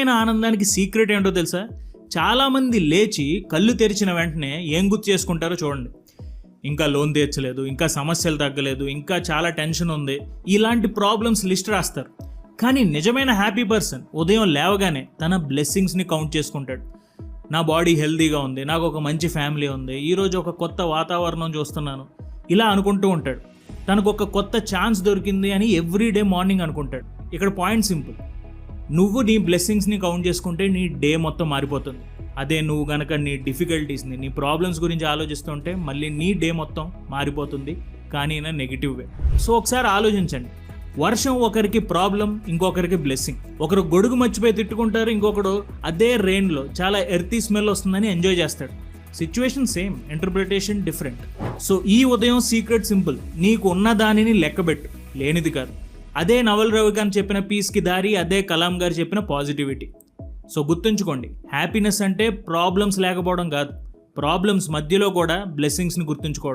నిజమైన ఆనందానికి సీక్రెట్ ఏంటో తెలుసా? చాలామంది లేచి కళ్ళు తెరిచిన వెంటనే ఏం గుర్తు చేసుకుంటారో చూడండి. ఇంకా లోన్ తీర్చలేదు, ఇంకా సమస్యలు తగ్గలేదు, ఇంకా చాలా టెన్షన్ ఉంది, ఇలాంటి ప్రాబ్లమ్స్ లిస్ట్ రాస్తారు. కానీ నిజమైన హ్యాపీ పర్సన్ ఉదయం లేవగానే తన బ్లెస్సింగ్స్ని కౌంట్ చేసుకుంటాడు. నా బాడీ హెల్తీగా ఉంది, నాకు ఒక మంచి ఫ్యామిలీ ఉంది, ఈరోజు ఒక కొత్త వాతావరణం చూస్తున్నాను, ఇలా అనుకుంటూ ఉంటాడు. తనకు ఒక కొత్త ఛాన్స్ దొరికింది అని ఎవ్రీడే మార్నింగ్ అనుకుంటాడు. ఇక్కడ పాయింట్ సింపుల్: నువ్వు నీ బ్లెస్సింగ్స్ని కౌంట్ చేసుకుంటే నీ డే మొత్తం మారిపోతుంది. అదే నువ్వు కనుక నీ డిఫికల్టీస్ని, నీ ప్రాబ్లమ్స్ గురించి ఆలోచిస్తుంటే మళ్ళీ నీ డే మొత్తం మారిపోతుంది, కానీ నా నెగిటివ్ వే. సో ఒకసారి ఆలోచించండి. వర్షం ఒకరికి ప్రాబ్లం, ఇంకొకరికి బ్లెస్సింగ్. ఒకరు గొడుగు మర్చిపోయి తిట్టుకుంటారు, ఇంకొకడు అదే రెయిన్లో చాలా ఎర్తీ స్మెల్ వస్తుందని ఎంజాయ్ చేస్తాడు. Situation same, interpretation different. So ఈ ఉదయం సీక్రెట్ సింపుల్: నీకు ఉన్న దానిని లెక్కబెట్టు, లేనిది కాదు. అదే నవల్ రవికాంత్ చెప్పిన పీస్కి దారి, అదే కలాం గారు చెప్పిన పాజిటివిటీ. సో గుర్తుంచుకోండి, హ్యాపీనెస్ అంటే ప్రాబ్లమ్స్ లేకపోవడం కాదు, ప్రాబ్లమ్స్ మధ్యలో కూడా బ్లెస్సింగ్స్ని గుర్తుంచుకోవడం.